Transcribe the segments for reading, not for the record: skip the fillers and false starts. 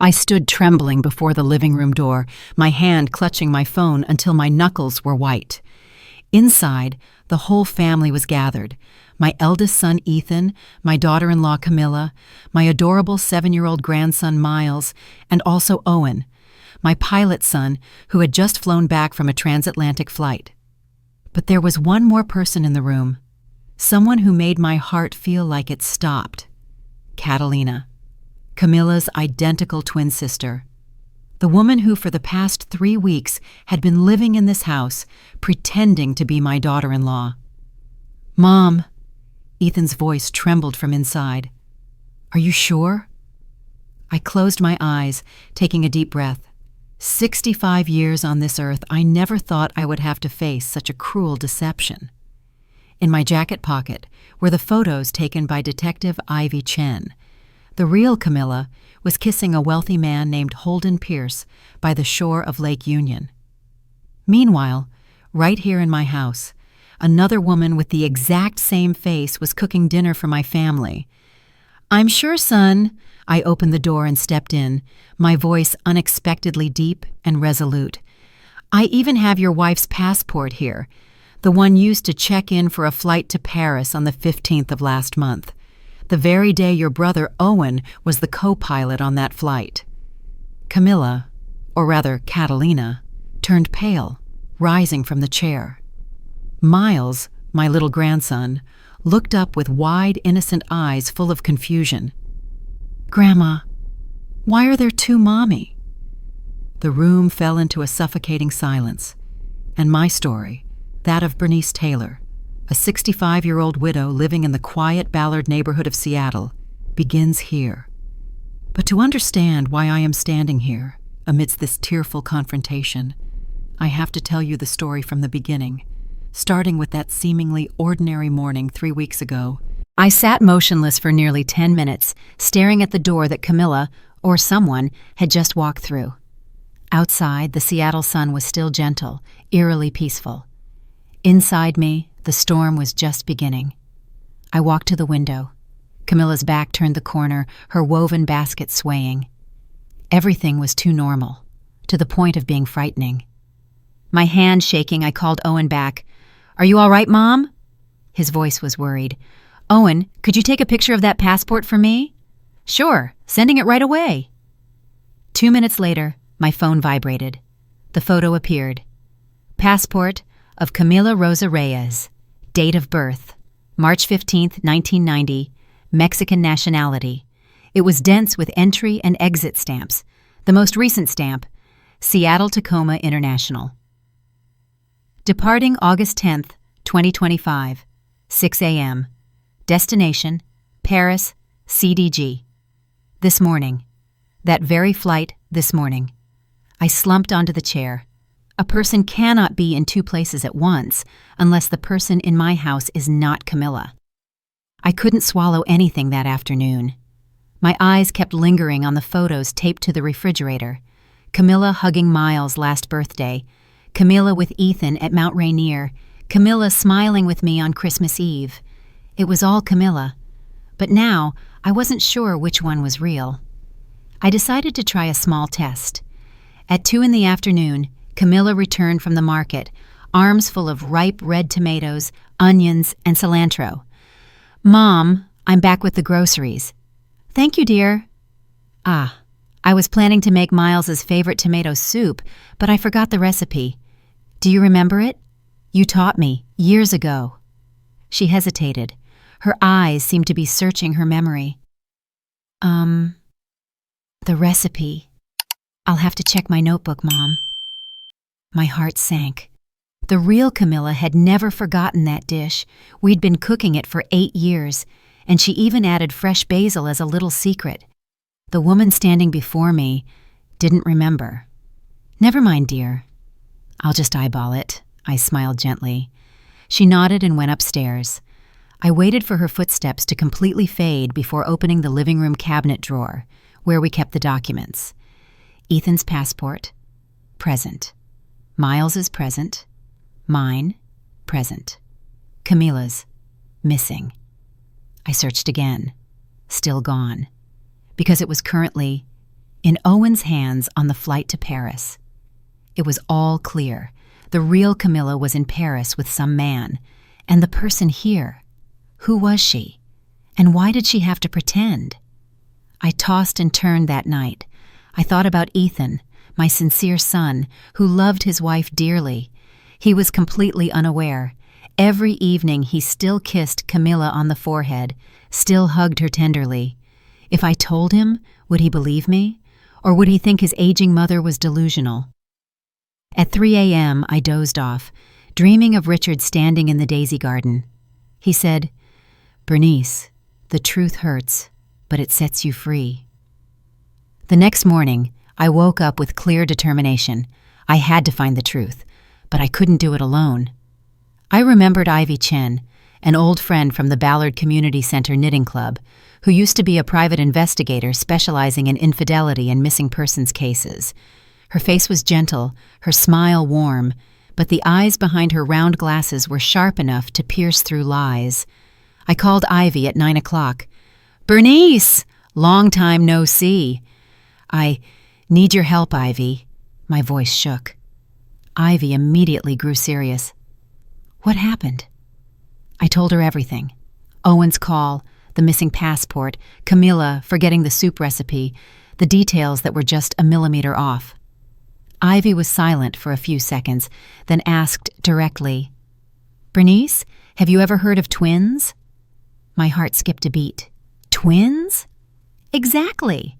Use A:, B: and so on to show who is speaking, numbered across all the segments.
A: I stood trembling before the living room door, my hand clutching my phone until my knuckles were white. Inside, the whole family was gathered. My eldest son, Ethan, my daughter-in-law, Camilla, my adorable 7-year-old grandson, Miles, and also Owen, my pilot son, who had just flown back from a transatlantic flight. But there was one more person in the room, someone who made my heart feel like it stopped. Catalina, Camilla's identical twin sister. The woman who for the past 3 weeks had been living in this house, pretending to be my daughter-in-law. "Mom," Ethan's voice trembled from inside. "Are you sure?" I closed my eyes, taking a deep breath. 65 years on this earth, I never thought I would have to face such a cruel deception. In my jacket pocket were the photos taken by Detective Ivy Chen. The real Camilla was kissing a wealthy man named Holden Pierce by the shore of Lake Union. Meanwhile, right here in my house, another woman with the exact same face was cooking dinner for my family. "I'm sure, son." I opened the door and stepped in, my voice unexpectedly deep and resolute. "I even have your wife's passport here, the one used to check in for a flight to Paris on the 15th of last month, the very day your brother Owen was the co-pilot on that flight." Camilla, or rather Catalina, turned pale, rising from the chair. Miles, my little grandson, looked up with wide, innocent eyes full of confusion. "Grandma, why are there two mommy?" The room fell into a suffocating silence, and my story, that of Bernice Taylor, a 65-year-old widow living in the quiet Ballard neighborhood of Seattle, begins here. But to understand why I am standing here, amidst this tearful confrontation, I have to tell you the story from the beginning, starting with that seemingly ordinary morning 3 weeks ago. I sat motionless for nearly 10 minutes, staring at the door that Camilla, or someone, had just walked through. Outside, the Seattle sun was still gentle, eerily peaceful. Inside me, the storm was just beginning. I walked to the window. Camilla's back turned the corner, her woven basket swaying. Everything was too normal, to the point of being frightening. My hand shaking, I called Owen back. "Are you all right, Mom?" His voice was worried. "Owen, could you take a picture of that passport for me?" "Sure, sending it right away." 2 minutes later, my phone vibrated. The photo appeared. Passport of Camila Rosa Reyes. Date of birth, March 15, 1990, Mexican nationality. It was dense with entry and exit stamps. The most recent stamp, Seattle-Tacoma International. Departing August 10th, 2025, 6 a.m. Destination, Paris, CDG. This morning. That very flight this morning. I slumped onto the chair. A person cannot be in 2 places at once unless the person in my house is not Camilla. I couldn't swallow anything that afternoon. My eyes kept lingering on the photos taped to the refrigerator. Camilla hugging Miles' last birthday, Camilla with Ethan at Mount Rainier, Camilla smiling with me on Christmas Eve. It was all Camilla, but now I wasn't sure which one was real. I decided to try a small test. At 2 in the afternoon, Camilla returned from the market, arms full of ripe red tomatoes, onions, and cilantro. "Mom, I'm back with the groceries." "Thank you, dear." "Ah, I was planning to make Miles's favorite tomato soup, but I forgot the recipe. Do you remember it? You taught me years ago." She hesitated. Her eyes seemed to be searching her memory. The recipe. I'll have to check my notebook, Mom." My heart sank. The real Camilla had never forgotten that dish. We'd been cooking it for 8 years, and she even added fresh basil as a little secret. The woman standing before me didn't remember. "Never mind, dear. I'll just eyeball it," I smiled gently. She nodded and went upstairs. I waited for her footsteps to completely fade before opening the living room cabinet drawer, where we kept the documents. Ethan's passport, present. Miles's present. Mine, present. Camilla's, missing. I searched again. Still gone. Because it was currently in Owen's hands on the flight to Paris. It was all clear. The real Camilla was in Paris with some man. And the person here, who was she? And why did she have to pretend? I tossed and turned that night. I thought about Ethan, my sincere son, who loved his wife dearly. He was completely unaware. Every evening he still kissed Camilla on the forehead, still hugged her tenderly. If I told him, would he believe me? Or would he think his aging mother was delusional? At 3 a.m., I dozed off, dreaming of Richard standing in the daisy garden. He said, "Bernice, the truth hurts, but it sets you free." The next morning, I woke up with clear determination. I had to find the truth, but I couldn't do it alone. I remembered Ivy Chen, an old friend from the Ballard Community Center Knitting Club, who used to be a private investigator specializing in infidelity and missing persons cases. Her face was gentle, her smile warm, but the eyes behind her round glasses were sharp enough to pierce through lies. I called Ivy at 9 o'clock. "Bernice! Long time no see." "I need your help, Ivy." My voice shook. Ivy immediately grew serious. "What happened?" I told her everything. Owen's call, the missing passport, Camilla forgetting the soup recipe, the details that were just a millimeter off. Ivy was silent for a few seconds, then asked directly, "Bernice, have you ever heard of twins?" My heart skipped a beat. Twins? Exactly.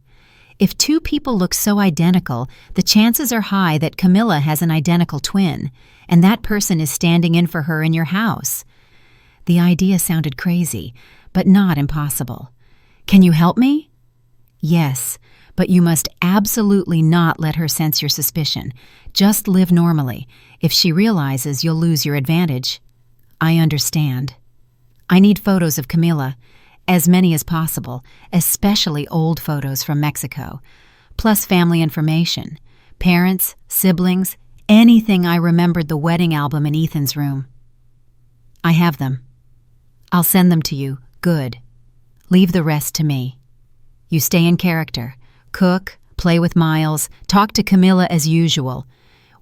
A: If two people look so identical, the chances are high that Camilla has an identical twin, and that person is standing in for her in your house. The idea sounded crazy, but not impossible. "Can you help me?" "Yes, but you must absolutely not let her sense your suspicion. Just live normally. If she realizes, you'll lose your advantage." "I understand." "I need photos of Camilla. As many as possible, especially old photos from Mexico, plus family information, parents, siblings, anything I remembered the wedding album in Ethan's room." "I have them. I'll send them to you. Good. Leave the rest to me. You stay in character. Cook, play with Miles, talk to Camilla as usual.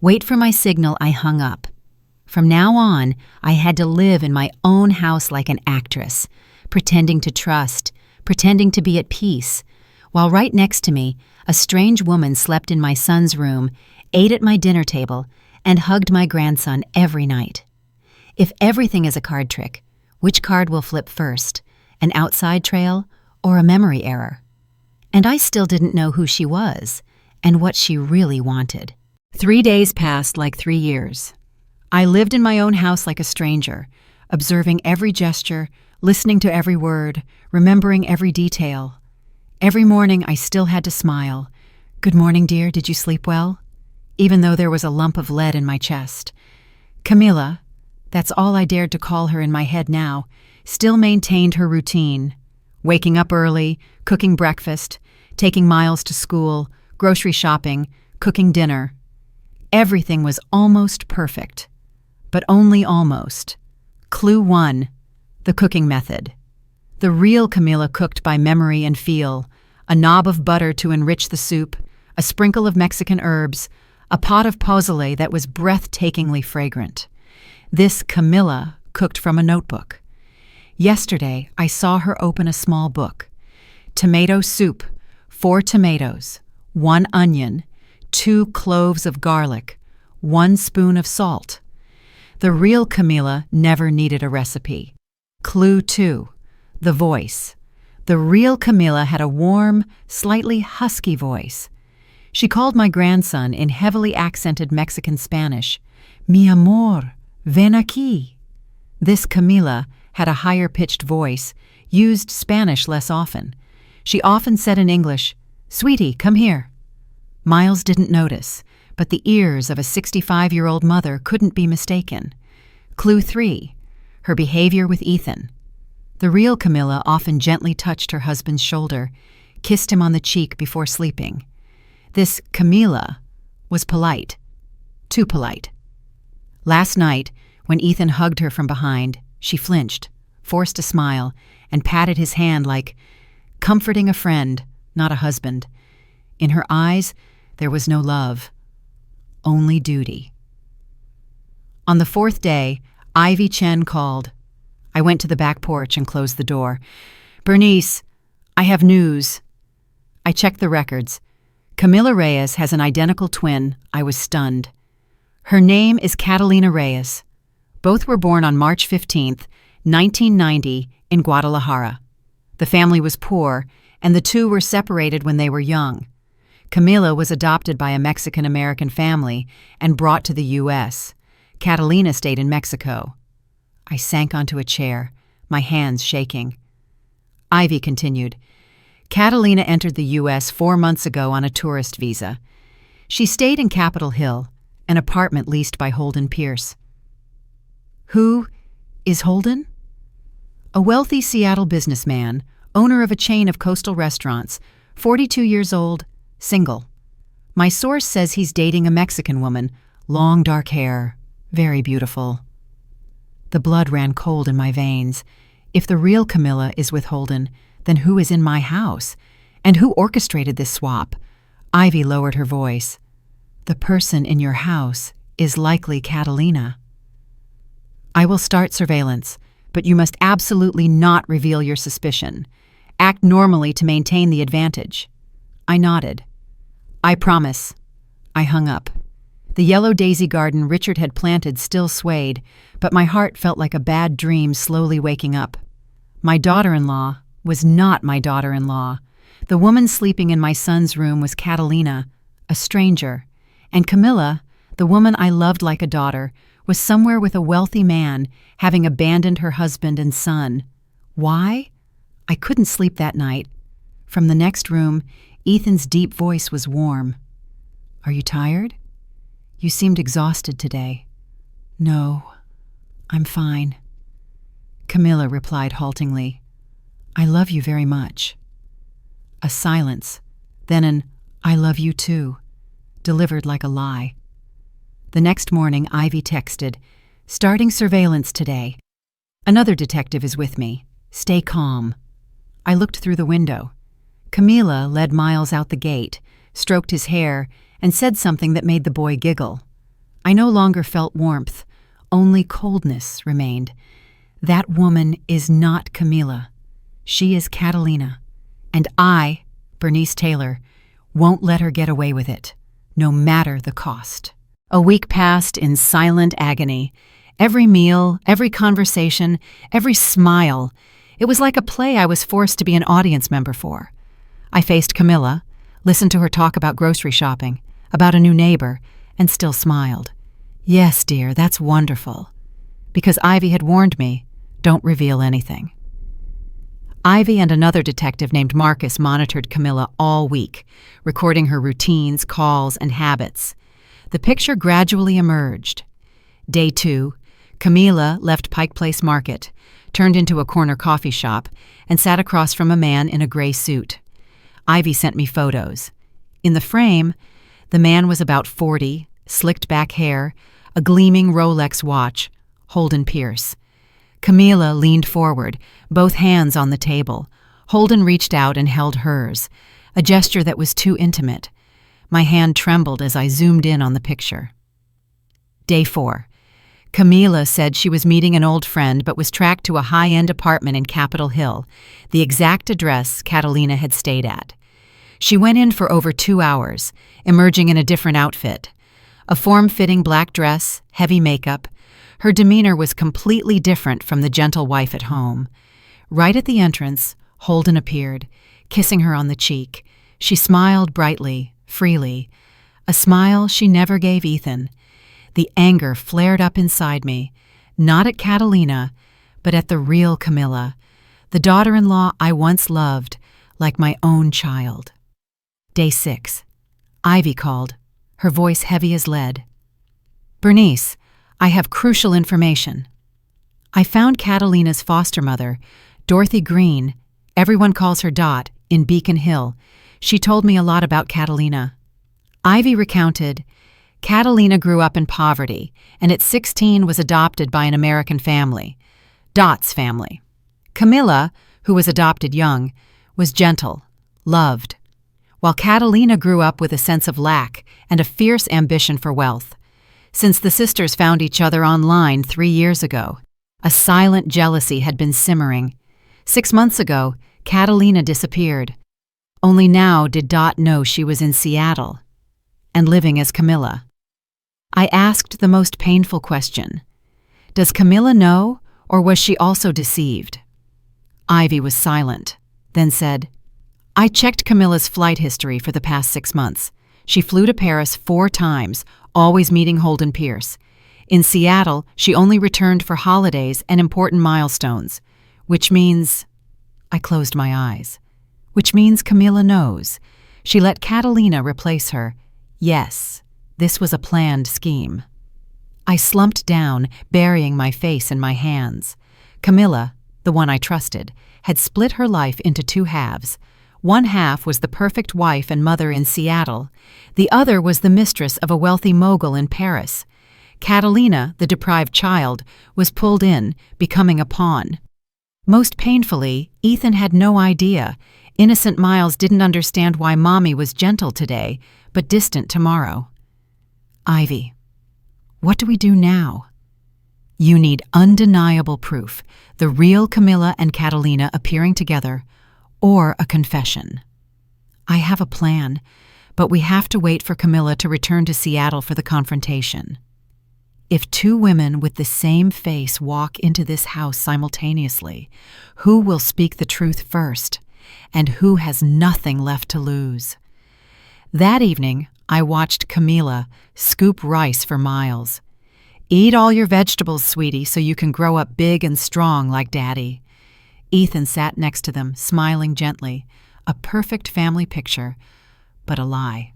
A: Wait for my signal." I hung up. From now on, I had to live in my own house like an actress, pretending to trust, pretending to be at peace, while right next to me, a strange woman slept in my son's room, ate at my dinner table, and hugged my grandson every night. If everything is a card trick, which card will flip first, an outside trail or a memory error? And I still didn't know who she was and what she really wanted. 3 days passed like 3 years. I lived in my own house like a stranger, observing every gesture, listening to every word, remembering every detail. Every morning I still had to smile. "Good morning, dear, did you sleep well?" Even though there was a lump of lead in my chest. Camilla, that's all I dared to call her in my head now, still maintained her routine. Waking up early, cooking breakfast, taking Miles to school, grocery shopping, cooking dinner. Everything was almost perfect. But only almost. Clue 1. The cooking method. The real Camilla cooked by memory and feel. A knob of butter to enrich the soup, a sprinkle of Mexican herbs, a pot of pozole that was breathtakingly fragrant. This Camilla cooked from a notebook. Yesterday, I saw her open a small book. Tomato soup, 4 tomatoes, 1 onion, 2 cloves of garlic, 1 spoon of salt. The real Camilla never needed a recipe. Clue 2. The voice. The real Camilla had a warm, slightly husky voice. She called my grandson in heavily accented Mexican Spanish, "Mi amor, ven aquí." This Camilla had a higher-pitched voice, used Spanish less often. She often said in English, "Sweetie, come here." Miles didn't notice, but the ears of a 65-year-old mother couldn't be mistaken. Clue 3. Her behavior with Ethan. The real Camilla often gently touched her husband's shoulder, kissed him on the cheek before sleeping. This Camilla was polite. Too polite. Last night, when Ethan hugged her from behind, she flinched, forced a smile, and patted his hand like comforting a friend, not a husband. In her eyes, there was no love, only duty. On the fourth day, Ivy Chen called. I went to the back porch and closed the door. "Bernice, I have news." I checked the records. Camila Reyes has an identical twin. I was stunned. Her name is Catalina Reyes. Both were born on March 15th, 1990, in Guadalajara. The family was poor, and the two were separated when they were young. Camila was adopted by a Mexican-American family and brought to the U.S. Catalina stayed in Mexico. I sank onto a chair, my hands shaking. Ivy continued. Catalina entered the U.S. 4 months ago on a tourist visa. She stayed in Capitol Hill, an apartment leased by Holden Pierce. Who is Holden? A wealthy Seattle businessman, owner of a chain of coastal restaurants, 42 years old, single. My source says he's dating a Mexican woman, long dark hair, very beautiful. The blood ran cold in my veins. If the real Camila is with Holden, then who is in my house? And who orchestrated this swap? Ivy lowered her voice. The person in your house is likely Catalina. I will start surveillance, but you must absolutely not reveal your suspicion. Act normally to maintain the advantage. I nodded. I promise. I hung up. The yellow daisy garden Richard had planted still swayed, but my heart felt like a bad dream slowly waking up. My daughter-in-law was not my daughter-in-law. The woman sleeping in my son's room was Catalina, a stranger, and Camila, the woman I loved like a daughter, was somewhere with a wealthy man, having abandoned her husband and son. Why? I couldn't sleep that night. From the next room, Ethan's deep voice was warm. Are you tired? You seemed exhausted today. No, I'm fine. Camila replied haltingly. I love you very much. A silence, then an I love you too, delivered like a lie. The next morning, Ivy texted, starting surveillance today. Another detective is with me. Stay calm. I looked through the window. Camila led Miles out the gate, stroked his hair, and said something that made the boy giggle. I no longer felt warmth, only coldness remained. That woman is not Camila. She is Catalina, and I, Bernice Taylor, won't let her get away with it, no matter the cost. A week passed in silent agony. Every meal, every conversation, every smile. It was like a play I was forced to be an audience member for. I faced Camila, listened to her talk about grocery shopping, about a new neighbor, and still smiled. Yes, dear, that's wonderful. Because Ivy had warned me, don't reveal anything. Ivy and another detective named Marcus monitored Camila all week, recording her routines, calls, and habits. The picture gradually emerged. Day 2, Camila left Pike Place Market, turned into a corner coffee shop, and sat across from a man in a gray suit. Ivy sent me photos. In the frame, the man was about 40, slicked back hair, a gleaming Rolex watch, Holden Pierce. Camila leaned forward, both hands on the table. Holden reached out and held hers, a gesture that was too intimate. My hand trembled as I zoomed in on the picture. Day 4. Camila said she was meeting an old friend but was tracked to a high-end apartment in Capitol Hill, the exact address Catalina had stayed at. She went in for over 2 hours, emerging in a different outfit. A form-fitting black dress, heavy makeup. Her demeanor was completely different from the gentle wife at home. Right at the entrance, Holden appeared, kissing her on the cheek. She smiled brightly, freely. A smile she never gave Ethan. The anger flared up inside me, not at Catalina, but at the real Camila, the daughter-in-law I once loved, like my own child. Day 6. Ivy called, her voice heavy as lead. Bernice, I have crucial information. I found Catalina's foster mother, Dorothy Green, everyone calls her Dot, in Beacon Hill. She told me a lot about Catalina. Ivy recounted, Catalina grew up in poverty, and at 16 was adopted by an American family, Dot's family. Camila, who was adopted young, was gentle, loved. while Catalina grew up with a sense of lack and a fierce ambition for wealth. Since the sisters found each other online 3 years ago, a silent jealousy had been simmering. 6 months ago, Catalina disappeared. Only now did Dot know she was in Seattle and living as Camilla. I asked the most painful question. Does Camilla know, or was she also deceived? Ivy was silent, then said, I checked Camilla's flight history for the past 6 months. She flew to Paris 4 times, always meeting Holden Pierce. In Seattle, she only returned for holidays and important milestones, which means... I closed my eyes. Which means Camilla knows. She let Catalina replace her. Yes, this was a planned scheme. I slumped down, burying my face in my hands. Camilla, the one I trusted, had split her life into 2 halves. One half was the perfect wife and mother in Seattle. The other was the mistress of a wealthy mogul in Paris. Catalina, the deprived child, was pulled in, becoming a pawn. Most painfully, Ethan had no idea. Innocent Miles didn't understand why Mommy was gentle today, but distant tomorrow. Ivy, what do we do now? You need undeniable proof, the real Camilla and Catalina appearing together, or a confession. I have a plan, but we have to wait for Camilla to return to Seattle for the confrontation. If 2 women with the same face walk into this house simultaneously, who will speak the truth first, and who has nothing left to lose? That evening, I watched Camilla scoop rice for Miles. Eat all your vegetables, sweetie, so you can grow up big and strong like Daddy. Ethan sat next to them, smiling gently, a perfect family picture, but a lie.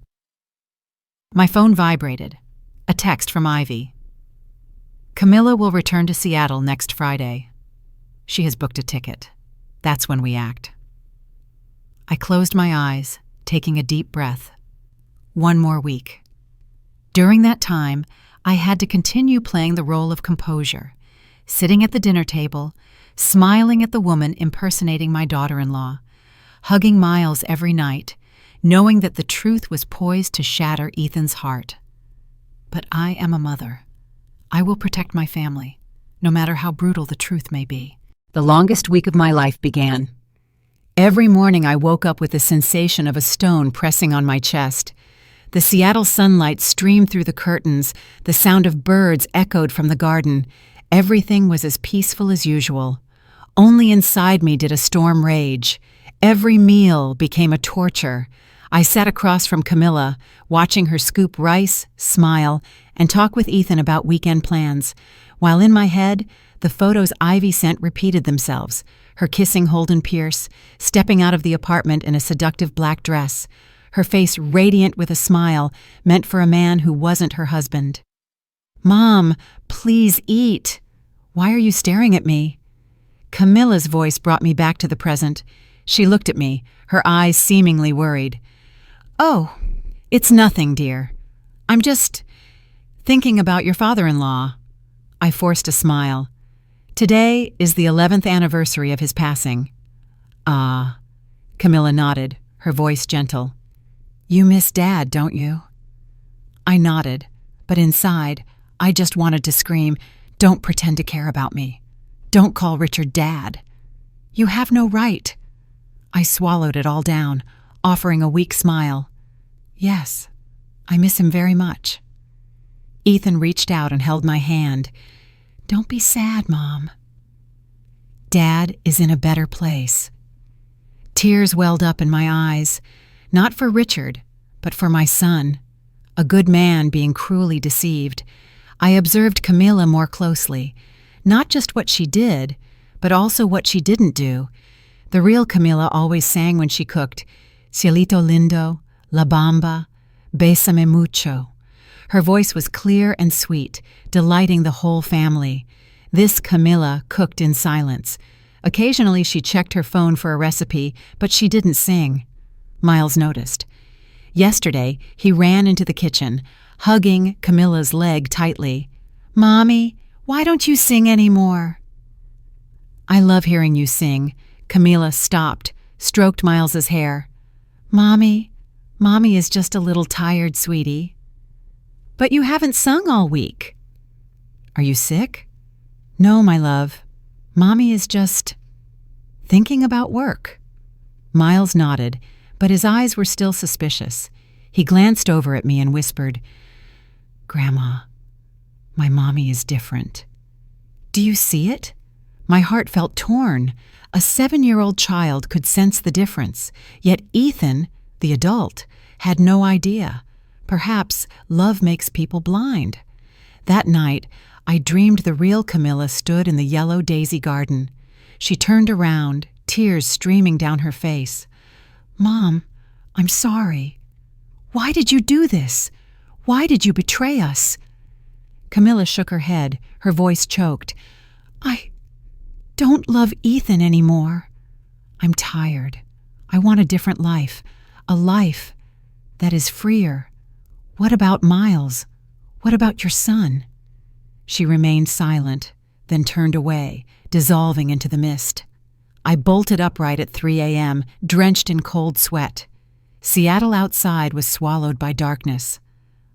A: My phone vibrated. A text from Ivy. Camilla will return to Seattle next Friday. She has booked a ticket. That's when we act. I closed my eyes, taking a deep breath. 1 more week. During that time, I had to continue playing the role of composure, sitting at the dinner table, smiling at the woman impersonating my daughter-in-law, hugging Miles every night, knowing that the truth was poised to shatter Ethan's heart. But I am a mother. I will protect my family, no matter how brutal the truth may be. The longest week of my life began. Every morning I woke up with the sensation of a stone pressing on my chest. The Seattle sunlight streamed through the curtains, the sound of birds echoed from the garden. Everything was as peaceful as usual. Only inside me did a storm rage. Every meal became a torture. I sat across from Camilla, watching her scoop rice, smile, and talk with Ethan about weekend plans, while in my head, the photos Ivy sent repeated themselves, her kissing Holden Pierce, stepping out of the apartment in a seductive black dress, her face radiant with a smile meant for a man who wasn't her husband. Mom, please eat. Why are you staring at me? Camilla's voice brought me back to the present. She looked at me, her eyes seemingly worried. Oh, it's nothing, dear. I'm just thinking about your father-in-law. I forced a smile. Today is the 11th anniversary of his passing. Ah, Camilla nodded, her voice gentle. You miss Dad, don't you? I nodded, but inside, I just wanted to scream, don't pretend to care about me. Don't call Richard Dad. You have no right. I swallowed it all down, offering a weak smile. Yes, I miss him very much. Ethan reached out and held my hand. Don't be sad, Mom. Dad is in a better place. Tears welled up in my eyes, not for Richard, but for my son, a good man being cruelly deceived. I observed Camilla more closely, not just what she did, but also what she didn't do. The real Camilla always sang when she cooked, Cielito lindo, La Bamba, Bésame mucho. Her voice was clear and sweet, delighting the whole family. This Camilla cooked in silence. Occasionally she checked her phone for a recipe, but she didn't sing. Miles noticed. Yesterday, he ran into the kitchen, hugging Camilla's leg tightly. Mommy, why don't you sing anymore? I love hearing you sing. Camilla stopped, stroked Miles's hair. Mommy, Mommy is just a little tired, sweetie. But you haven't sung all week. Are you sick? No, my love. Mommy is just thinking about work. Miles nodded, but his eyes were still suspicious. He glanced over at me and whispered, Grandma, my mommy is different. Do you see it? My heart felt torn. A 7-year-old child could sense the difference, yet Ethan, the adult, had no idea. Perhaps love makes people blind. That night, I dreamed the real Camilla stood in the yellow daisy garden. She turned around, tears streaming down her face. Mom, I'm sorry. Why did you do this? Why did you betray us? Camilla shook her head, her voice choked. I don't love Ethan anymore. I'm tired. I want a different life, a life that is freer. What about Miles? What about your son? She remained silent, then turned away, dissolving into the mist. I bolted upright at 3 a.m., drenched in cold sweat. Seattle outside was swallowed by darkness.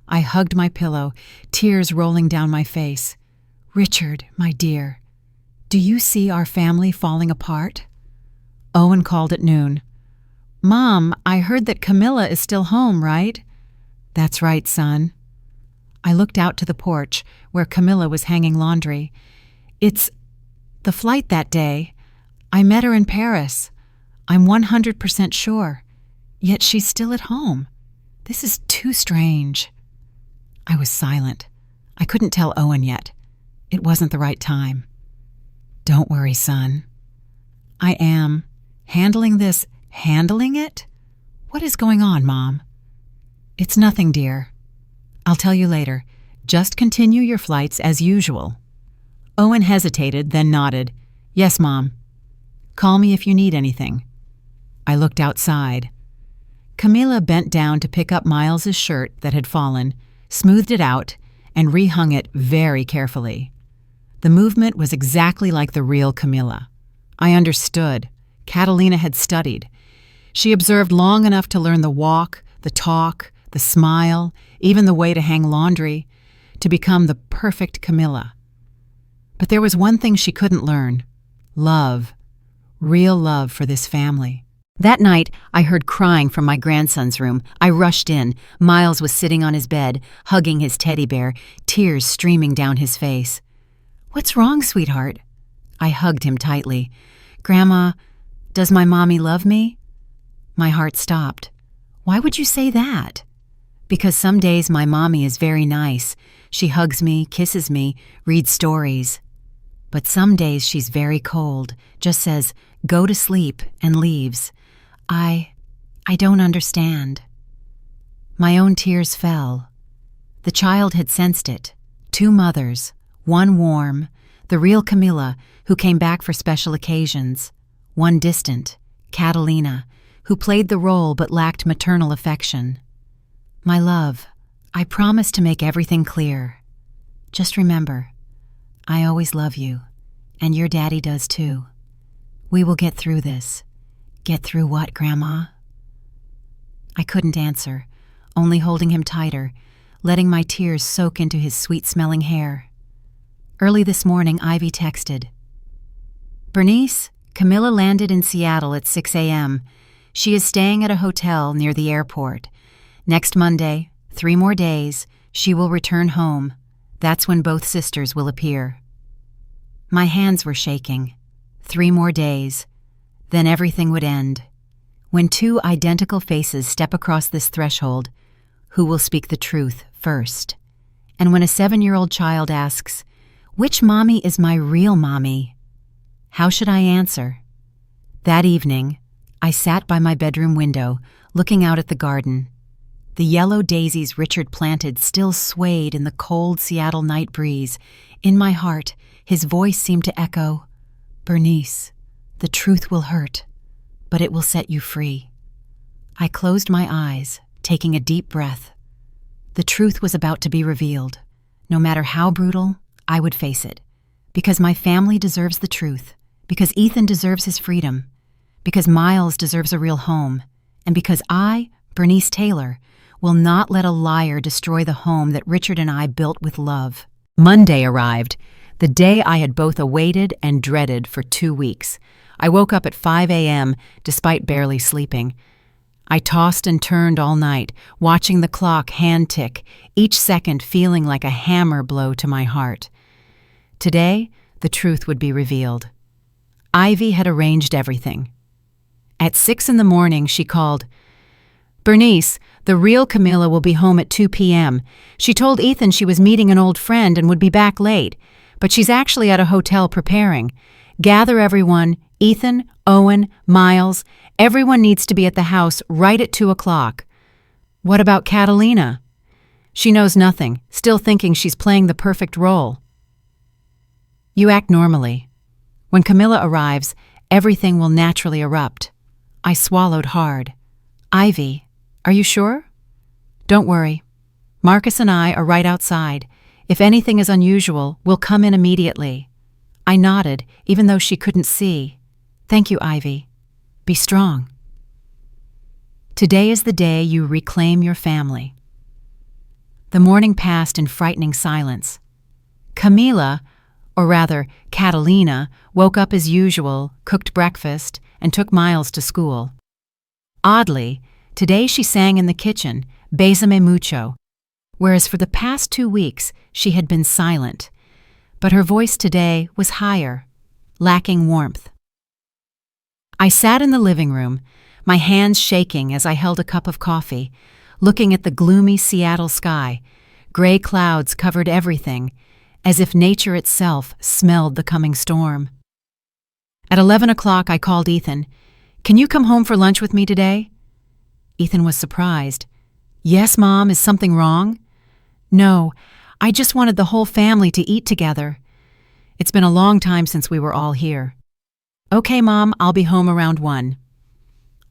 A: I hugged my pillow, tears rolling down my face. Richard, my dear, do you see our family falling apart? Owen called at noon. Mom, I heard that Camilla is still home, right? That's right, son. I looked out to the porch, where Camilla was hanging laundry. It's the flight that day. I met her in Paris. I'm 100% sure. Yet she's still at home. This is too strange. I was silent. I couldn't tell Owen yet. It wasn't the right time. Don't worry, son. I am. Handling it? What is going on, Mom? It's nothing, dear. I'll tell you later. Just continue your flights as usual. Owen hesitated, then nodded. Yes, Mom. Call me if you need anything. I looked outside. Camilla bent down to pick up Miles's shirt that had fallen, smoothed it out, and rehung it very carefully. The movement was exactly like the real Camilla. I understood. Catalina had studied. She observed long enough to learn the walk, the talk, the smile, even the way to hang laundry, to become the perfect Camilla. But there was one thing she couldn't learn: love, real love for this family. That night, I heard crying from my grandson's room. I rushed in. Miles was sitting on his bed, hugging his teddy bear, tears streaming down his face. What's wrong, sweetheart? I hugged him tightly. Grandma, does my mommy love me? My heart stopped. Why would you say that? Because some days my mommy is very nice. She hugs me, kisses me, reads stories. But some days she's very cold, just says, go to sleep, and leaves. I don't understand. My own tears fell. The child had sensed it. 2 mothers, one warm, the real Camilla, who came back for special occasions. One distant, Catalina, who played the role but lacked maternal affection. My love, I promise to make everything clear. Just remember, I always love you, and your daddy does too. We will get through this. Get through what, Grandma? I couldn't answer, only holding him tighter, letting my tears soak into his sweet-smelling hair. Early this morning, Ivy texted. Bernice, Camilla landed in Seattle at 6 a.m. She is staying at a hotel near the airport. Next Monday, 3 more days, she will return home. That's when both sisters will appear. My hands were shaking. 3 more days. Then everything would end. When 2 identical faces step across this threshold, who will speak the truth first? And when a 7-year-old child asks, which mommy is my real mommy? How should I answer? That evening, I sat by my bedroom window, looking out at the garden. The yellow daisies Richard planted still swayed in the cold Seattle night breeze. In my heart, his voice seemed to echo, Bernice, the truth will hurt, but it will set you free. I closed my eyes, taking a deep breath. The truth was about to be revealed. No matter how brutal, I would face it. Because my family deserves the truth. Because Ethan deserves his freedom. Because Miles deserves a real home. And because I Bernice Taylor will not let a liar destroy the home that Richard and I built with love. Monday arrived, the day I had both awaited and dreaded for 2 weeks. I woke up at 5 a.m. despite barely sleeping. I tossed and turned all night, watching the clock hand tick, each second feeling like a hammer blow to my heart. Today, the truth would be revealed. Ivy had arranged everything. At 6 in the morning, she called, "Bernice, the real Camilla will be home at 2 p.m. She told Ethan she was meeting an old friend and would be back late, but she's actually at a hotel preparing. Gather everyone, Ethan, Owen, Miles, everyone needs to be at the house right at 2 o'clock. What about Catalina? She knows nothing, still thinking she's playing the perfect role. You act normally. When Camilla arrives, everything will naturally erupt." I swallowed hard. "Ivy, are you sure?" "Don't worry. Marcus and I are right outside. If anything is unusual, we'll come in immediately." I nodded, even though she couldn't see. "Thank you, Ivy. Be strong." Today is the day you reclaim your family. The morning passed in frightening silence. Camila, or rather Catalina, woke up as usual, cooked breakfast, and took Miles to school. Oddly, today she sang in the kitchen, "Bésame mucho," whereas for the past 2 weeks she had been silent. But her voice today was higher, lacking warmth. I sat in the living room, my hands shaking as I held a cup of coffee, looking at the gloomy Seattle sky. Gray clouds covered everything, as if nature itself smelled the coming storm. At 11 o'clock, I called Ethan. "Can you come home for lunch with me today?" Ethan was surprised. "Yes, Mom, is something wrong?" "No, I just wanted the whole family to eat together. It's been a long time since we were all here." "Okay, Mom, I'll be home around 1.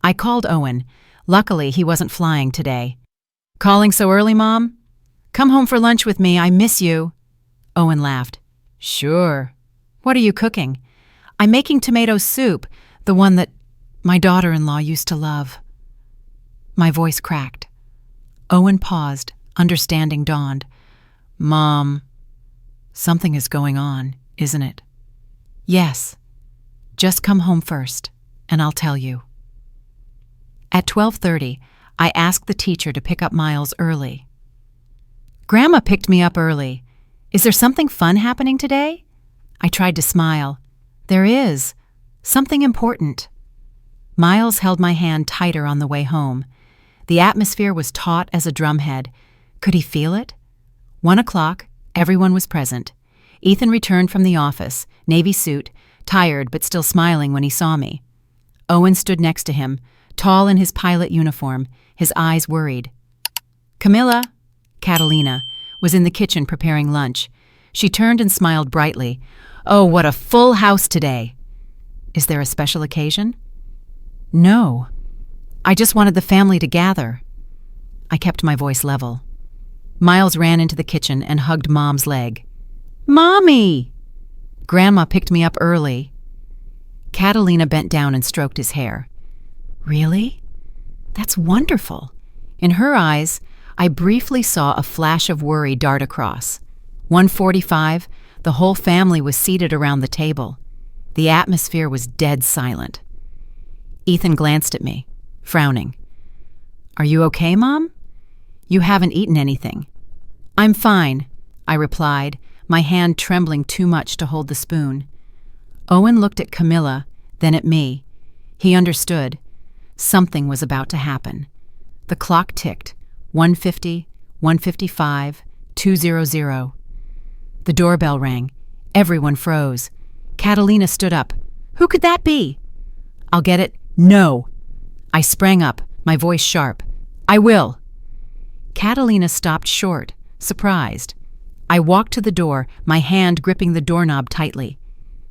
A: I called Owen. Luckily, he wasn't flying today. "Calling so early, Mom? Come home for lunch with me, I miss you." Owen laughed. "Sure. What are you cooking?" "I'm making tomato soup, the one that my daughter-in-law used to love." My voice cracked. Owen paused, understanding dawned. "Mom, something is going on, isn't it?" "Yes. Just come home first, and I'll tell you." At 12:30, I asked the teacher to pick up Miles early. "Grandma picked me up early. Is there something fun happening today?" I tried to smile. "There is. Something important." Miles held my hand tighter on the way home. The atmosphere was taut as a drumhead. Could he feel it? 1 o'clock, everyone was present. Ethan returned from the office, navy suit, tired but still smiling when he saw me. Owen stood next to him, tall in his pilot uniform, his eyes worried. Camilla, Catalina, was in the kitchen preparing lunch. She turned and smiled brightly. "Oh, what a full house today!" "Is there a special occasion?" "No. I just wanted the family to gather." I kept my voice level. Miles ran into the kitchen and hugged Mom's leg. "Mommy!" "Grandma picked me up early." Catalina bent down and stroked his hair. "Really? That's wonderful." In her eyes, I briefly saw a flash of worry dart across. 1:45, the whole family was seated around the table. The atmosphere was dead silent. Ethan glanced at me, frowning. "Are you okay, Mom? You haven't eaten anything." "I'm fine," I replied, my hand trembling too much to hold the spoon. Owen looked at Camilla, then at me. He understood. Something was about to happen. The clock ticked. 1:50, 1:55, 2:00. The doorbell rang. Everyone froze. Catalina stood up. "Who could that be?" "I'll get it." "No!" I sprang up, my voice sharp. "I will." Catalina stopped short, surprised. I walked to the door, my hand gripping the doorknob tightly.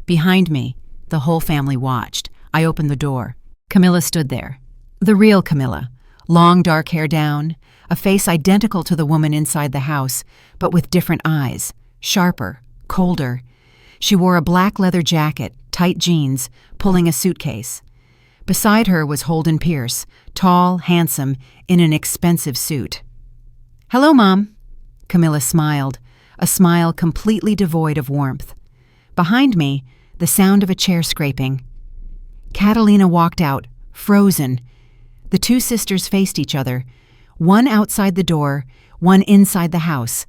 A: Behind me, the whole family watched. I opened the door. Camilla stood there. The real Camilla. Long dark hair down, a face identical to the woman inside the house, but with different eyes, sharper, colder. She wore a black leather jacket, tight jeans, pulling a suitcase. Beside her was Holden Pierce, tall, handsome, in an expensive suit. "Hello, Mom." Camilla smiled, a smile completely devoid of warmth. Behind me, the sound of a chair scraping. Catalina walked out, frozen. The two sisters faced each other, one outside the door, one inside the house,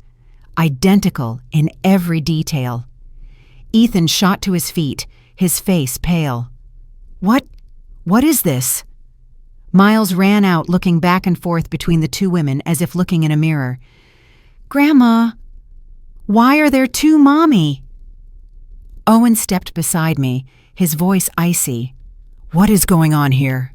A: identical in every detail. Ethan shot to his feet, his face pale. What is this?" Miles ran out, looking back and forth between the two women as if looking in a mirror. "Grandma, why are there two Mommy?" Owen stepped beside me, his voice icy. "What is going on here?"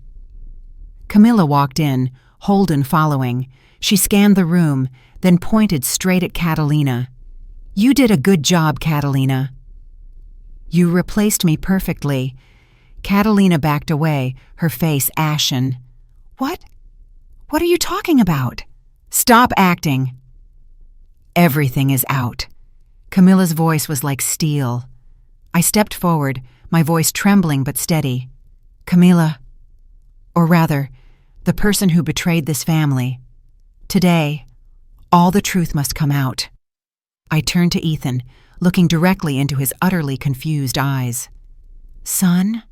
A: Camilla walked in, Holden following. She scanned the room, then pointed straight at Catalina. "You did a good job, Catalina." "You replaced me perfectly." Catalina backed away, her face ashen. What are you talking about?" "Stop acting." "Everything is out." Camilla's voice was like steel. I stepped forward, my voice trembling but steady. "Camilla, or rather, the person who betrayed this family. Today, all the truth must come out." I turned to Ethan, looking directly into his utterly confused eyes. "Son,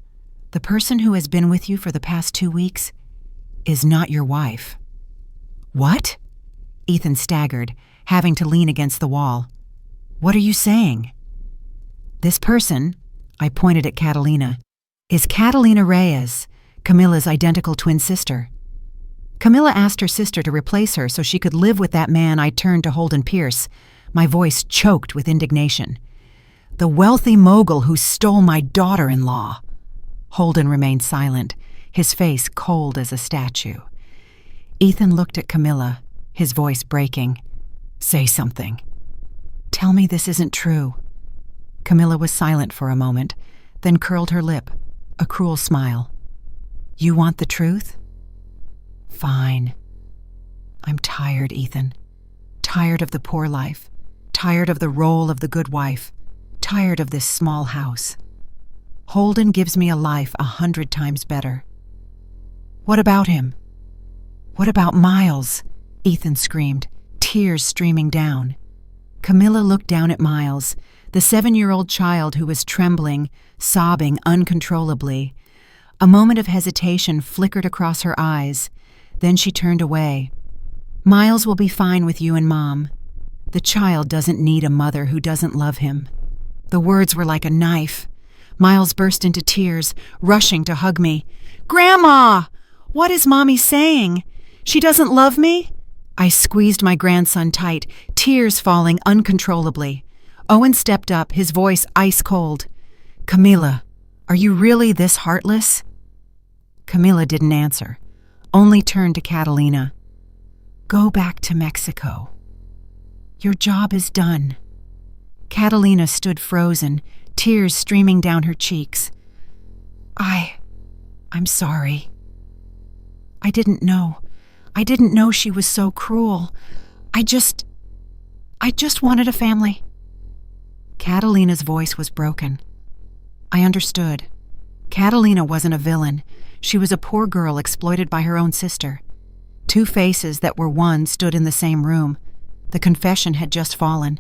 A: the person who has been with you for the past 2 weeks is not your wife." "What?" Ethan staggered, having to lean against the wall. "What are you saying?" "This person," I pointed at Catalina, "is Catalina Reyes, Camilla's identical twin sister. Camilla asked her sister to replace her so she could live with that man." I turned to Holden Pierce, my voice choked with indignation. "The wealthy mogul who stole my daughter-in-law." Holden remained silent, his face cold as a statue. Ethan looked at Camilla, his voice breaking. "Say something. Tell me this isn't true." Camilla was silent for a moment, then curled her lip, a cruel smile. "You want the truth? Fine. I'm tired, Ethan. Tired of the poor life. Tired of the role of the good wife. Tired of this small house. Holden gives me a life 100 times better." "What about him? What about Miles?" Ethan screamed, tears streaming down. Camilla looked down at Miles, the 7-year-old child who was trembling, sobbing uncontrollably. A moment of hesitation flickered across her eyes, then she turned away. "Miles will be fine with you and Mom. The child doesn't need a mother who doesn't love him." The words were like a knife. Miles burst into tears, rushing to hug me. "Grandma! What is Mommy saying? She doesn't love me?" I squeezed my grandson tight, tears falling uncontrollably. Owen stepped up, his voice ice cold. "Camilla, are you really this heartless?" Camilla didn't answer, only turned to Catalina. "Go back to Mexico. Your job is done." Catalina stood frozen, tears streaming down her cheeks. I'm sorry. I didn't know. I didn't know she was so cruel. I just wanted a family." Catalina's voice was broken. I understood. Catalina wasn't a villain. She was a poor girl exploited by her own sister. Two faces that were one stood in the same room. The confession had just fallen.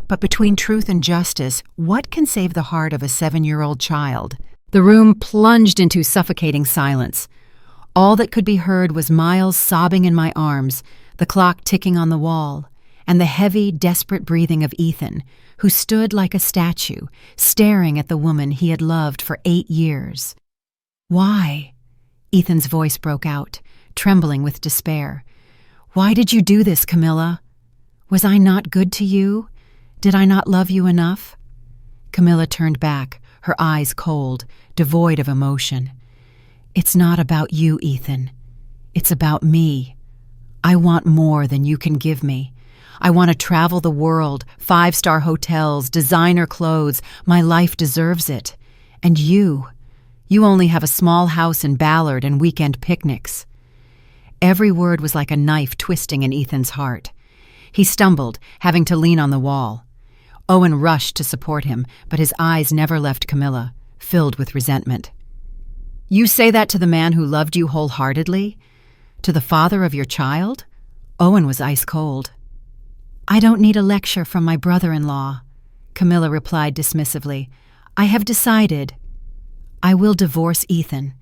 A: But between truth and justice, what can save the heart of a 7-year-old child? The room plunged into suffocating silence. All that could be heard was Miles sobbing in my arms, the clock ticking on the wall, and the heavy, desperate breathing of Ethan, who stood like a statue, staring at the woman he had loved for 8 years. "Why?" Ethan's voice broke out, trembling with despair. "Why did you do this, Camilla? Was I not good to you? Did I not love you enough?" Camilla turned back, her eyes cold, devoid of emotion. "It's not about you, Ethan. It's about me. I want more than you can give me. I want to travel the world, 5-star hotels, designer clothes. My life deserves it. And you only have a small house in Ballard and weekend picnics." Every word was like a knife twisting in Ethan's heart. He stumbled, having to lean on the wall. Owen rushed to support him, but his eyes never left Camilla, filled with resentment. You say that to the man who loved you wholeheartedly? To the father of your child? Owen was ice cold. I don't need a lecture from my brother-in-law, Camilla replied dismissively. I have decided. I will divorce Ethan.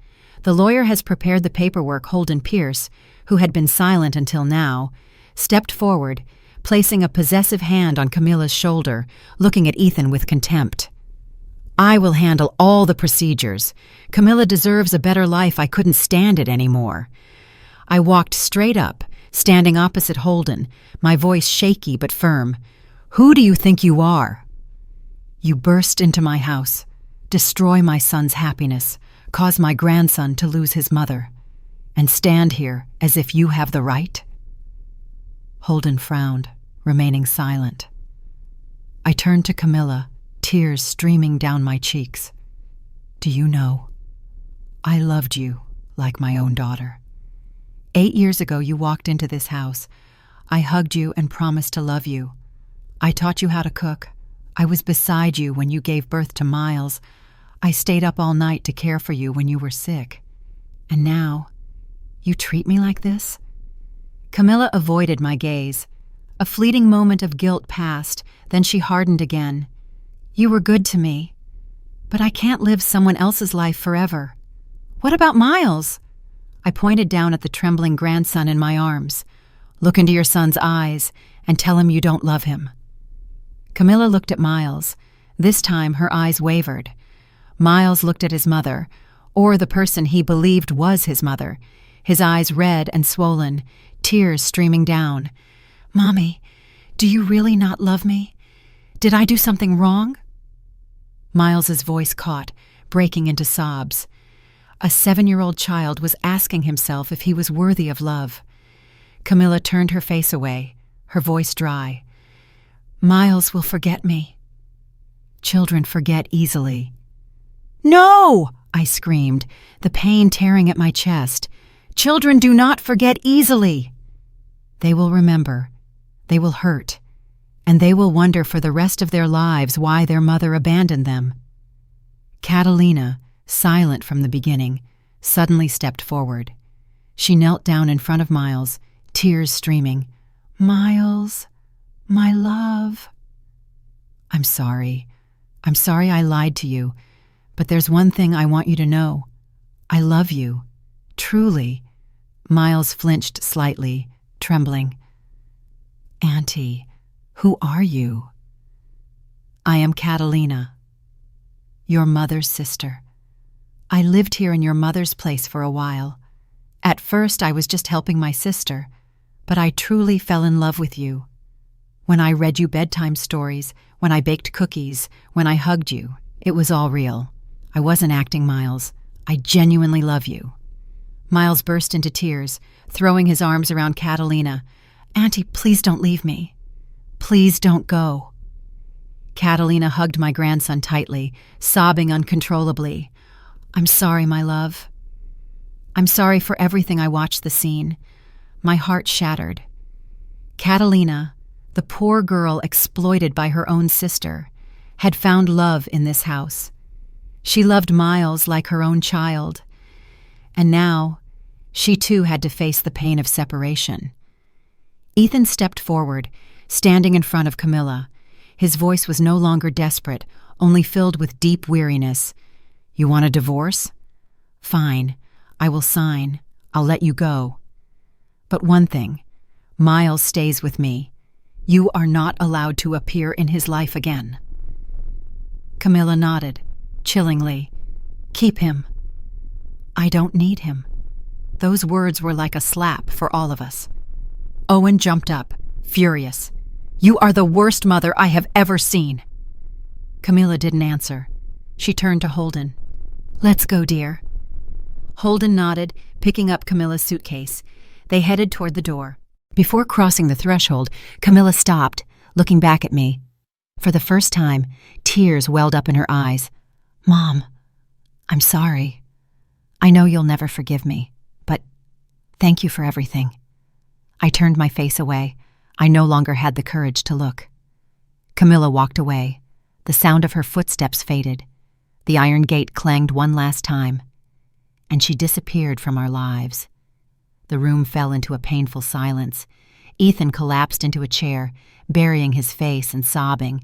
A: The lawyer has prepared the paperwork. Holden Pierce, who had been silent until now, stepped forward, placing a possessive hand on Camilla's shoulder, looking at Ethan with contempt. I will handle all the procedures. Camilla deserves a better life. I couldn't stand it anymore. I walked straight up, standing opposite Holden, my voice shaky but firm. Who do you think you are? You burst into my house, destroy my son's happiness, cause my grandson to lose his mother, and stand here as if you have the right? Holden frowned, remaining silent. I turned to Camilla, tears streaming down my cheeks. Do you know, I loved you like my own daughter. 8 years ago, you walked into this house. I hugged you and promised to love you. I taught you how to cook. I was beside you when you gave birth to Miles. I stayed up all night to care for you when you were sick. And now, you treat me like this? Camilla avoided my gaze. A fleeting moment of guilt passed, then she hardened again. You were good to me, but I can't live someone else's life forever. What about Miles? I pointed down at the trembling grandson in my arms. Look into your son's eyes and tell him you don't love him. Camilla looked at Miles. This time her eyes wavered. Miles looked at his mother, or the person he believed was his mother, his eyes red and swollen, tears streaming down. Mommy, do you really not love me? Did I do something wrong? Miles's voice caught, breaking into sobs. A 7-year-old child was asking himself if he was worthy of love. Camilla turned her face away, her voice dry. Miles will forget me. Children forget easily. No! I screamed, the pain tearing at my chest. Children do not forget easily. They will remember. They will hurt. And they will wonder for the rest of their lives why their mother abandoned them. Catalina, silent from the beginning, suddenly stepped forward. She knelt down in front of Miles, tears streaming. Miles, my love. I'm sorry. I'm sorry I lied to you, but there's one thing I want you to know. I love you. Truly. Miles flinched slightly, trembling. Auntie, who are you? I am Catalina, your mother's sister. I lived here in your mother's place for a while. At first, I was just helping my sister, but I truly fell in love with you. When I read you bedtime stories, when I baked cookies, when I hugged you, it was all real. I wasn't acting, Miles. I genuinely love you. Miles burst into tears, throwing his arms around Catalina. Auntie, please don't leave me. Please don't go. Catalina hugged my grandson tightly, sobbing uncontrollably. I'm sorry, my love. I'm sorry for everything. I watched the scene. My heart shattered. Catalina, the poor girl exploited by her own sister, had found love in this house. She loved Miles like her own child. And now, she too had to face the pain of separation. Ethan stepped forward, standing in front of Camilla. His voice was no longer desperate, only filled with deep weariness. You want a divorce? Fine. I will sign. I'll let you go. But one thing, Miles stays with me. You are not allowed to appear in his life again. Camilla nodded, chillingly. Keep him. I don't need him. Those words were like a slap for all of us. Owen jumped up, furious. You are the worst mother I have ever seen. Camilla didn't answer. She turned to Holden. Let's go, dear. Holden nodded, picking up Camilla's suitcase. They headed toward the door. Before crossing the threshold, Camilla stopped, looking back at me. For the first time, tears welled up in her eyes. Mom, I'm sorry. I know you'll never forgive me, but thank you for everything. I turned my face away. I no longer had the courage to look. Camilla walked away. The sound of her footsteps faded. The iron gate clanged one last time. and she disappeared from our lives. The room fell into a painful silence. Ethan collapsed into a chair, burying his face and sobbing.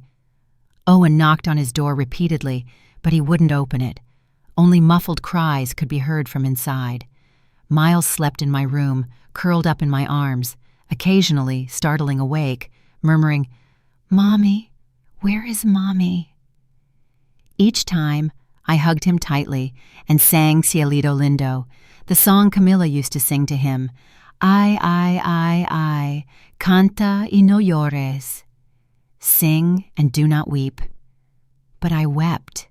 A: Owen knocked on his door repeatedly, but he wouldn't open it. Only muffled cries could be heard from inside. Miles slept in my room, curled up in my arms, occasionally startling awake, murmuring, "Mommy, where is Mommy?" Each time, I hugged him tightly and sang Cielito Lindo, the song Camilla used to sing to him. Ay, canta y no llores. Sing and do not weep. But I wept.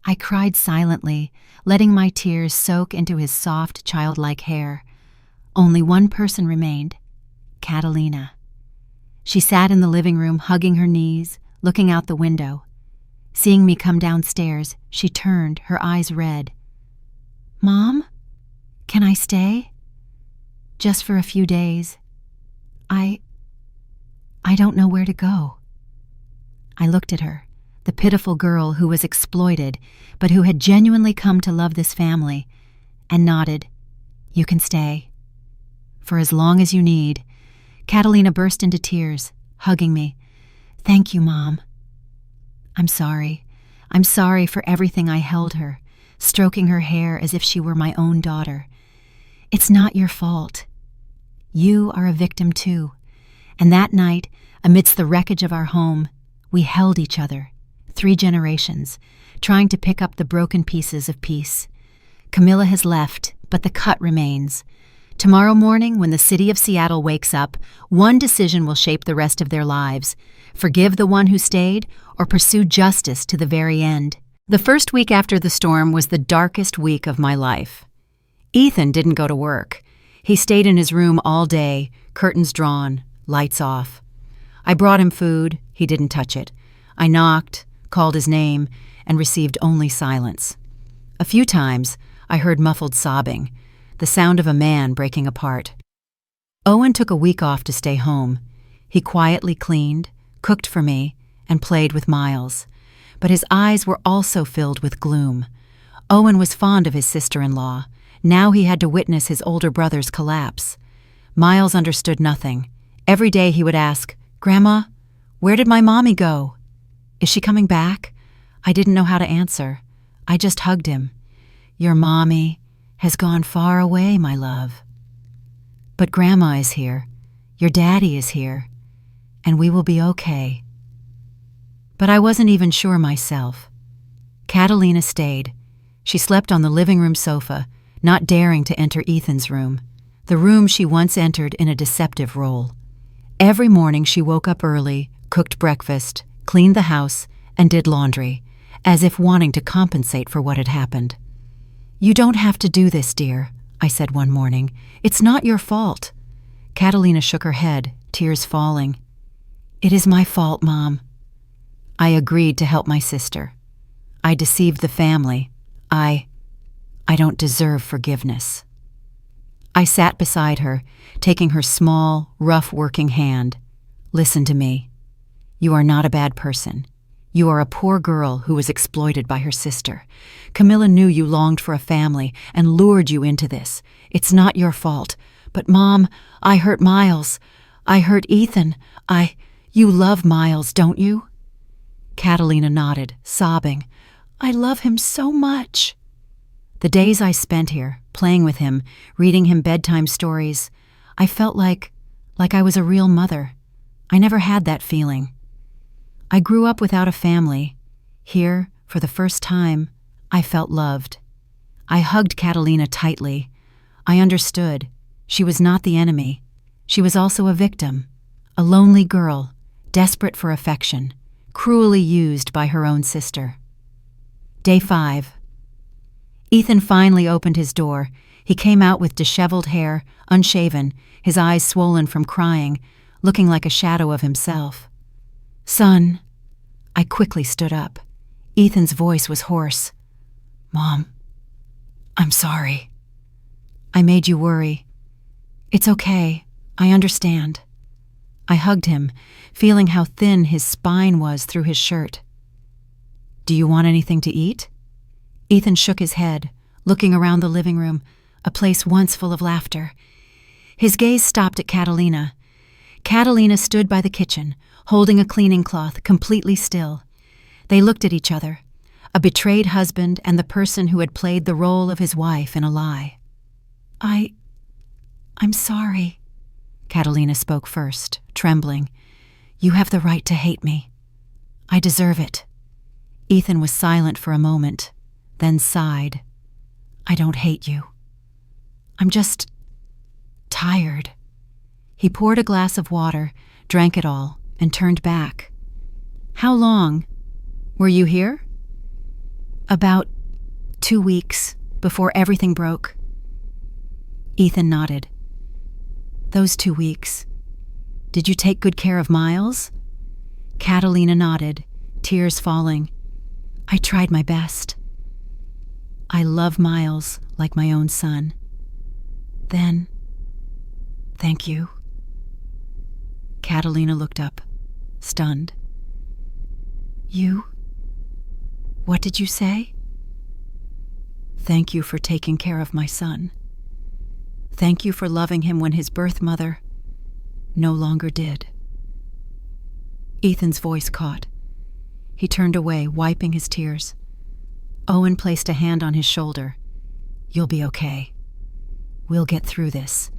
A: I cried silently, letting my tears soak into his soft, childlike hair. Only one person remained, Catalina. She sat in the living room, hugging her knees, looking out the window. Seeing me come downstairs, she turned, her eyes red. "Mom, can I stay?" "Just for a few days. I don't know where to go." I looked at her, the pitiful girl who was exploited, but who had genuinely come to love this family, and nodded. "You can stay. For as long as you need." Catalina burst into tears, hugging me. "Thank you, Mom." I'm sorry. I'm sorry for everything." I held her, stroking her hair as if she were my own daughter. "It's not your fault. You are a victim too." And that night, amidst the wreckage of our home, we held each other, 3 generations, trying to pick up the broken pieces of peace. Camilla has left, but the cut remains. Tomorrow morning, when the city of Seattle wakes up, one decision will shape the rest of their lives: forgive the one who stayed or pursue justice to the very end. The first week after the storm was the darkest week of my life. Ethan didn't go to work. He stayed in his room all day, curtains drawn, lights off. I brought him food. He didn't touch it. I knocked, called his name, and received only silence. A few times, I heard muffled sobbing, the sound of a man breaking apart. Owen took a week off to stay home. He quietly cleaned, cooked for me, and played with Miles. But his eyes were also filled with gloom. Owen was fond of his sister-in-law. Now he had to witness his older brother's collapse. Miles understood nothing. Every day he would ask, "Grandma, where did my mommy go? Is she coming back?" I didn't know how to answer. I just hugged him. "Your mommy has gone far away, my love. But Grandma is here. Your daddy is here. And we will be okay." But I wasn't even sure myself. Catalina stayed. She slept on the living room sofa, not daring to enter Ethan's room, the room she once entered in a deceptive role. Every morning she woke up early, cooked breakfast, cleaned the house, and did laundry, as if wanting to compensate for what had happened. "You don't have to do this, dear," I said one morning. "It's not your fault." Catalina shook her head, tears falling. "It is my fault, Mom." I agreed to help my sister. I deceived the family. I don't deserve forgiveness. I sat beside her, taking her small, rough working hand. "Listen to me. You are not a bad person. You are a poor girl who was exploited by her sister. Camilla knew you longed for a family and lured you into this. It's not your fault. But Mom, I hurt Miles. I hurt Ethan. You love Miles, don't you?" Catalina nodded, sobbing. "I love him so much." The days I spent here, playing with him, reading him bedtime stories, I felt like I was a real mother. I never had that feeling. I grew up without a family. Here, for the first time, I felt loved. I hugged Catalina tightly. I understood. She was not the enemy. She was also a victim, a lonely girl, desperate for affection, cruelly used by her own sister. Day 5. Ethan finally opened his door. He came out with disheveled hair, unshaven, his eyes swollen from crying, looking like a shadow of himself. "Son." I quickly stood up. Ethan's voice was hoarse. "Mom, I'm sorry. I made you worry. It's okay. I understand." I hugged him, feeling how thin his spine was through his shirt. "Do you want anything to eat?" Ethan shook his head, looking around the living room, a place once full of laughter. His gaze stopped at Catalina. Catalina stood by the kitchen, holding a cleaning cloth, completely still. They looked at each other, a betrayed husband and the person who had played the role of his wife in a lie. I'm sorry, Catalina spoke first, trembling. You have the right to hate me. I deserve it. Ethan was silent for a moment, then sighed. I don't hate you. I'm just tired. He poured a glass of water, drank it all, and turned back. How long? Were you here? About 2 weeks, before everything broke. Ethan nodded. Those 2 weeks. Did you take good care of Miles? Catalina nodded, tears falling. I tried my best. I love Miles like my own son. Then, thank you. Catalina looked up, stunned. You? What did you say? Thank you for taking care of my son. Thank you for loving him when his birth mother no longer did. Ethan's voice caught. He turned away, wiping his tears. Owen placed a hand on his shoulder. You'll be okay. We'll get through this.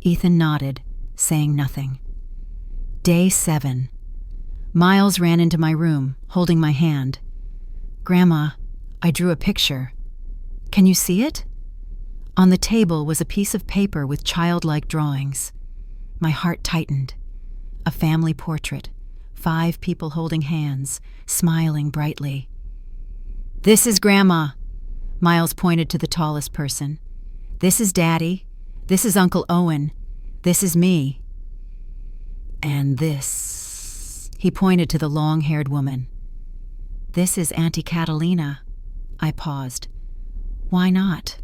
A: Ethan nodded, saying nothing. Day 7. Miles ran into my room, holding my hand. Grandma, I drew a picture. Can you see it? On the table was a piece of paper with childlike drawings. My heart tightened. A family portrait, 5 people holding hands, smiling brightly. This is Grandma. Miles pointed to the tallest person. This is Daddy. This is Uncle Owen. This is me. And this, he pointed to the long-haired woman. This is Auntie Catalina. I paused. Why not?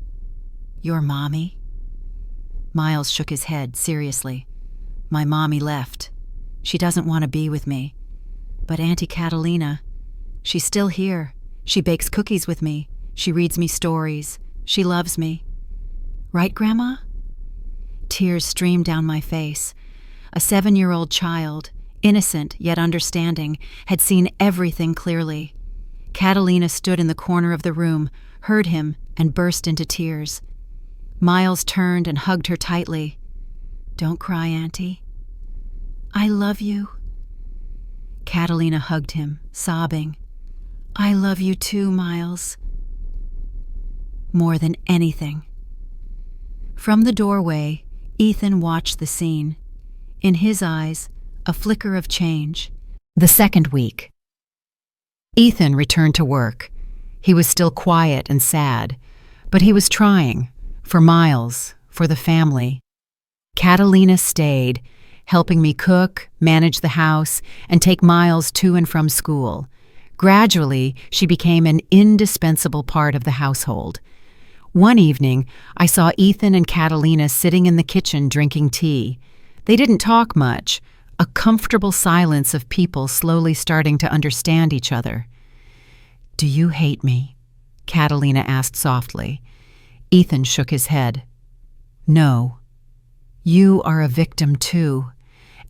A: Your mommy? Miles shook his head seriously. My mommy left. She doesn't want to be with me. But Auntie Catalina, she's still here. She bakes cookies with me. She reads me stories. She loves me. Right, Grandma? Tears streamed down my face. A 7-year-old child, innocent yet understanding, had seen everything clearly. Catalina stood in the corner of the room, heard him, and burst into tears. Miles turned and hugged her tightly. Don't cry, Auntie. I love you. Catalina hugged him, sobbing. I love you too, Miles. More than anything. From the doorway, Ethan watched the scene. In his eyes, a flicker of change. The 2nd week. Ethan returned to work. He was still quiet and sad, but he was trying. For Miles, for the family. Catalina stayed, helping me cook, manage the house, and take Miles to and from school. Gradually, she became an indispensable part of the household. One evening, I saw Ethan and Catalina sitting in the kitchen drinking tea. They didn't talk much, a comfortable silence of people slowly starting to understand each other. Do you hate me? Catalina asked softly. Ethan shook his head. No. You are a victim too.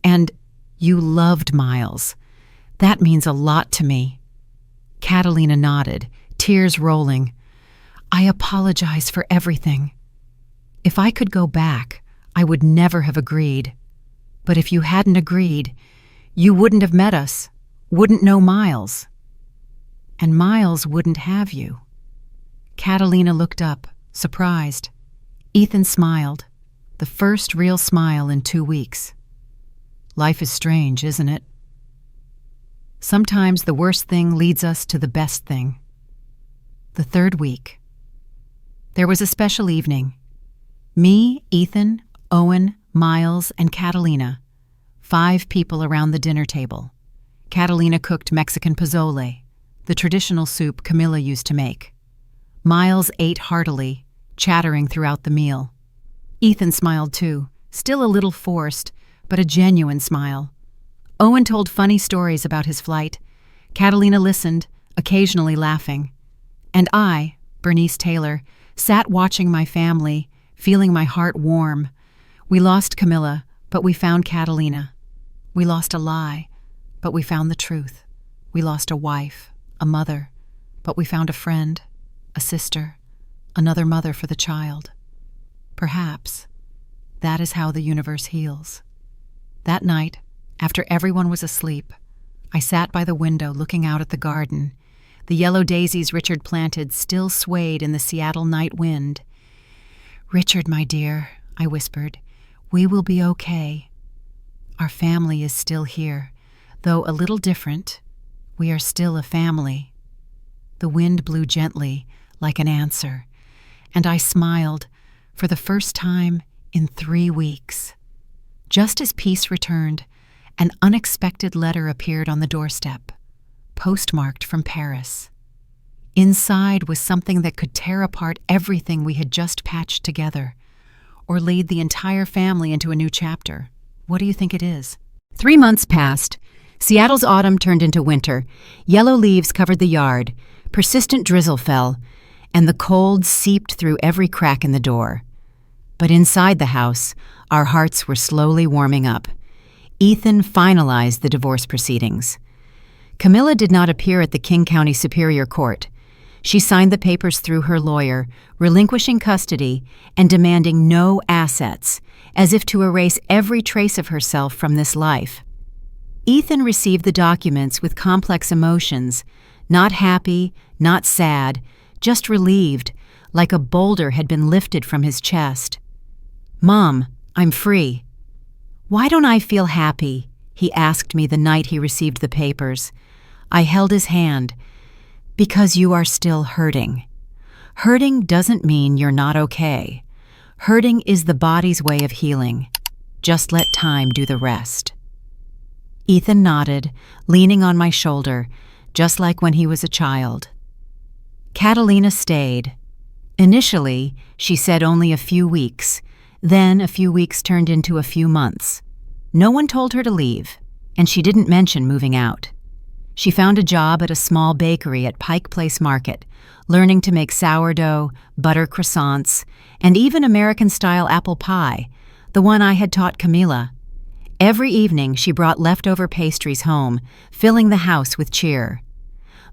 A: And you loved Miles. That means a lot to me. Catalina nodded, tears rolling. I apologize for everything. If I could go back, I would never have agreed. But if you hadn't agreed, you wouldn't have met us, wouldn't know Miles. And Miles wouldn't have you. Catalina looked up, surprised. Ethan smiled, the first real smile in 2 weeks. Life is strange, isn't it? Sometimes the worst thing leads us to the best thing. The 3rd week. There was a special evening. Me, Ethan, Owen, Miles, and Catalina. 5 people around the dinner table. Catalina cooked Mexican pozole, the traditional soup Camilla used to make. Miles ate heartily, chattering throughout the meal. Ethan smiled too, still a little forced, but a genuine smile. Owen told funny stories about his flight. Catalina listened, occasionally laughing. And I, Bernice Taylor, sat watching my family, feeling my heart warm. We lost Camilla, but we found Catalina. We lost a lie, but we found the truth. We lost a wife, a mother, but we found a friend, a sister, another mother for the child. Perhaps that is how the universe heals. That night, after everyone was asleep, I sat by the window looking out at the garden. The yellow daisies Richard planted still swayed in the Seattle night wind. "Richard, my dear," I whispered, "we will be okay. Our family is still here. Though a little different, we are still a family." The wind blew gently, like an answer, and I smiled for the first time in 3 weeks. Just as peace returned, an unexpected letter appeared on the doorstep, postmarked from Paris. Inside was something that could tear apart everything we had just patched together, or lead the entire family into a new chapter. What do you think it is? 3 months passed. Seattle's autumn turned into winter. Yellow leaves covered the yard. Persistent drizzle fell, and the cold seeped through every crack in the door. But inside the house, our hearts were slowly warming up. Ethan finalized the divorce proceedings. Camilla did not appear at the King County Superior Court. She signed the papers through her lawyer, relinquishing custody and demanding no assets, as if to erase every trace of herself from this life. Ethan received the documents with complex emotions, not happy, not sad, just relieved, like a boulder had been lifted from his chest. "Mom, I'm free." "Why don't I feel happy?" he asked me the night he received the papers. I held his hand. "Because you are still hurting. Hurting doesn't mean you're not okay. Hurting is the body's way of healing. Just let time do the rest." Ethan nodded, leaning on my shoulder, just like when he was a child. Catalina stayed. Initially, she said only a few weeks. Then a few weeks turned into a few months. No one told her to leave, and she didn't mention moving out. She found a job at a small bakery at Pike Place Market, learning to make sourdough, butter croissants, and even American-style apple pie, the one I had taught Camila. Every evening she brought leftover pastries home, filling the house with cheer.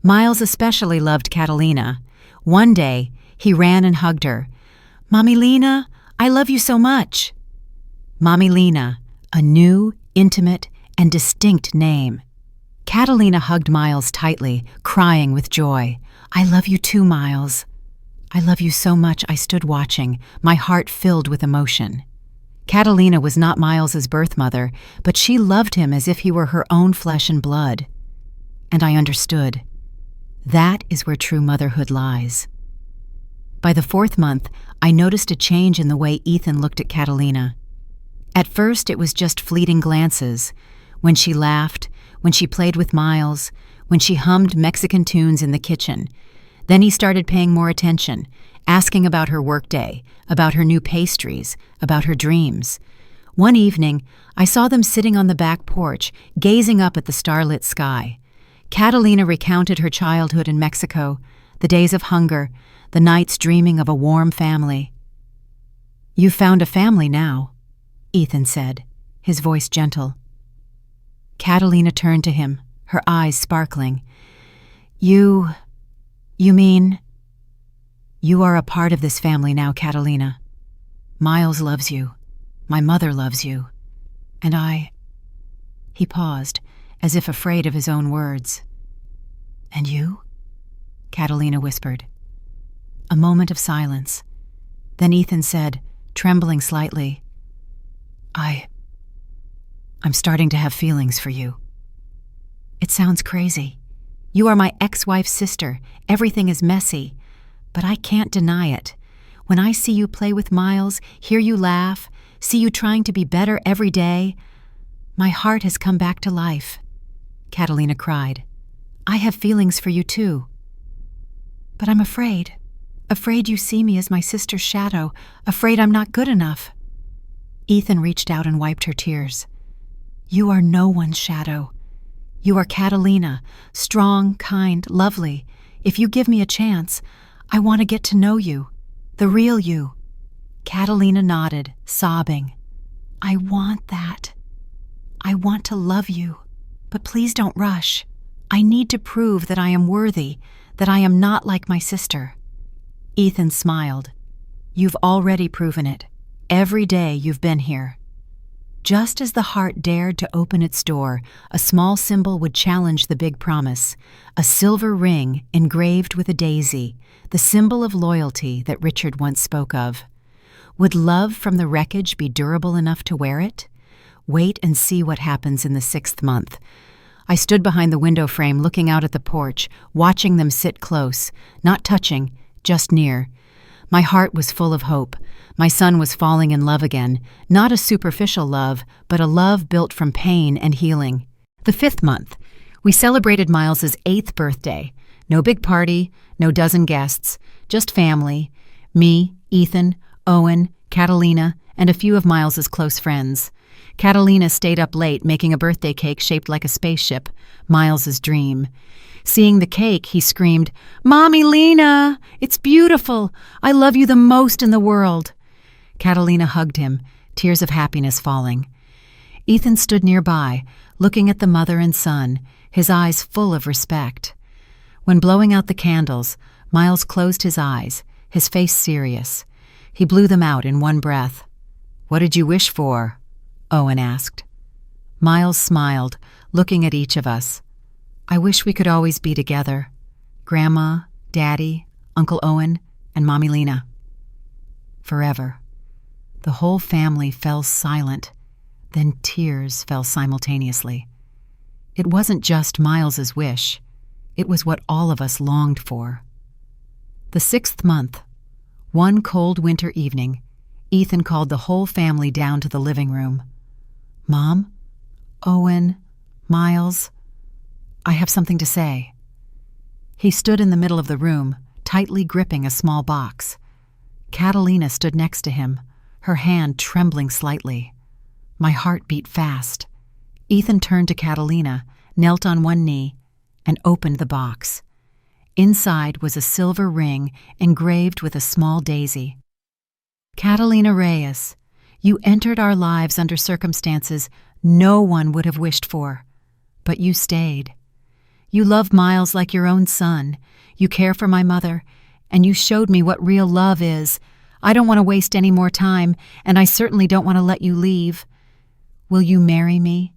A: Miles especially loved Catalina. One day, he ran and hugged her. "Mommy Lena, I love you so much." Mommy Lena, a new, intimate, and distinct name. Catalina hugged Miles tightly, crying with joy. "I love you too, Miles." "I love you so much," I stood watching, my heart filled with emotion. Catalina was not Miles's birth mother, but she loved him as if he were her own flesh and blood. And I understood. That is where true motherhood lies. By the 4th month, I noticed a change in the way Ethan looked at Catalina. At first, it was just fleeting glances. When she laughed, when she played with Miles, when she hummed Mexican tunes in the kitchen. Then he started paying more attention, asking about her workday, about her new pastries, about her dreams. One evening, I saw them sitting on the back porch, gazing up at the starlit sky. Catalina recounted her childhood in Mexico, the days of hunger, the nights dreaming of a warm family. "You've found a family now," Ethan said, his voice gentle. Catalina turned to him, her eyes sparkling. You mean? "You are a part of this family now, Catalina. Miles loves you. My mother loves you. And I—" He paused, as if afraid of his own words. "And you?" Catalina whispered. A moment of silence. Then Ethan said, trembling slightly, I'm starting to have feelings for you." "It sounds crazy. You are my ex-wife's sister. Everything is messy. But I can't deny it. When I see you play with Miles, hear you laugh, see you trying to be better every day, my heart has come back to life." Catalina cried. "I have feelings for you too. But I'm afraid you see me as my sister's shadow, afraid I'm not good enough." Ethan reached out and wiped her tears. "You are no one's shadow. You are Catalina, strong, kind, lovely. If you give me a chance, I want to get to know you. The real you. Catalina nodded, sobbing. I want that. I want to love you, but please don't rush. I need to prove that I am worthy, that I am not like my sister. Ethan smiled. You've already proven it. Every day you've been here. Just as the heart dared to open its door, a small symbol would challenge the big promise, a silver ring engraved with a daisy, the symbol of loyalty that Richard once spoke of. Would love from the wreckage be durable enough to wear it? Wait and see what happens in the 6th month. I stood behind the window frame looking out at the porch, watching them sit close, not touching, just near. My heart was full of hope. My son was falling in love again, not a superficial love, but a love built from pain and healing. The 5th month, we celebrated Miles's 8th birthday. No big party, no dozen guests, just family. Me, Ethan, Owen, Catalina, and a few of Miles's close friends. Catalina stayed up late making a birthday cake shaped like a spaceship, Miles's dream. Seeing the cake, he screamed, "Mommy Lena, it's beautiful. I love you the most in the world." Catalina hugged him, tears of happiness falling. Ethan stood nearby, looking at the mother and son, his eyes full of respect. When blowing out the candles, Miles closed his eyes, his face serious. He blew them out in one breath. "What did you wish for?" Owen asked. Miles smiled, looking at each of us. "I wish we could always be together. Grandma, Daddy, Uncle Owen, and Mommy Lena. Forever." The whole family fell silent. Then tears fell simultaneously. It wasn't just Miles's wish. It was what all of us longed for. The 6th month. One cold winter evening, Ethan called the whole family down to the living room. "Mom, Owen, Miles, I have something to say." He stood in the middle of the room, tightly gripping a small box. Catalina stood next to him, her hand trembling slightly. My heart beat fast. Ethan turned to Catalina, knelt on one knee, and opened the box. Inside was a silver ring engraved with a small daisy. "Catalina Reyes, you entered our lives under circumstances no one would have wished for, but you stayed. You love Miles like your own son, you care for my mother, and you showed me what real love is. I don't want to waste any more time, and I certainly don't want to let you leave. Will you marry me,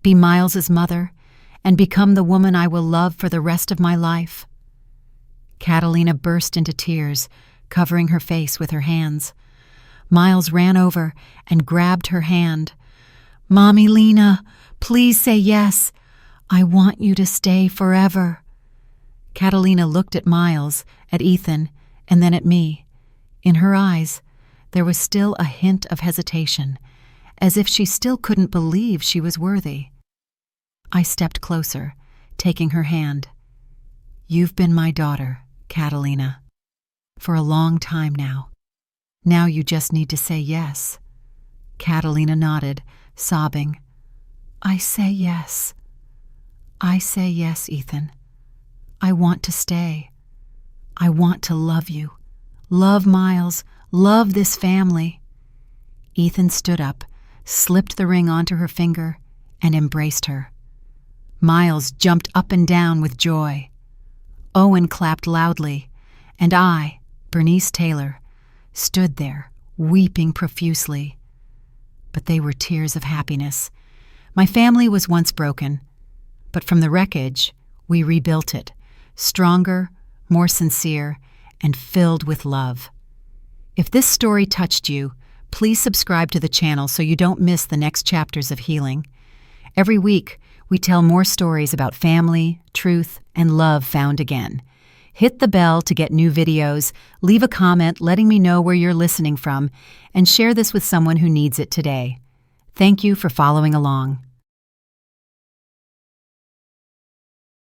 A: be Miles's mother, and become the woman I will love for the rest of my life?" Catalina burst into tears, covering her face with her hands. Miles ran over and grabbed her hand. "Mommy Lena, please say yes. I want you to stay forever." Catalina looked at Miles, at Ethan, and then at me. In her eyes, there was still a hint of hesitation, as if she still couldn't believe she was worthy. I stepped closer, taking her hand. "You've been my daughter, Catalina, for a long time now. Now you just need to say yes." Catalina nodded, sobbing. "I say yes. I say yes, Ethan. I want to stay. I want to love you. Love Miles. Love this family." Ethan stood up, slipped the ring onto her finger, and embraced her. Miles jumped up and down with joy. Owen clapped loudly, and I, Bernice Taylor, stood there, weeping profusely. But they were tears of happiness. My family was once broken, but from the wreckage, we rebuilt it, stronger, more sincere, and filled with love. If this story touched you, please subscribe to the channel so you don't miss the next chapters of healing. Every week, we tell more stories about family, truth, and love found again. Hit the bell to get new videos, leave a comment letting me know where you're listening from, and share this with someone who needs it today. Thank you for following along.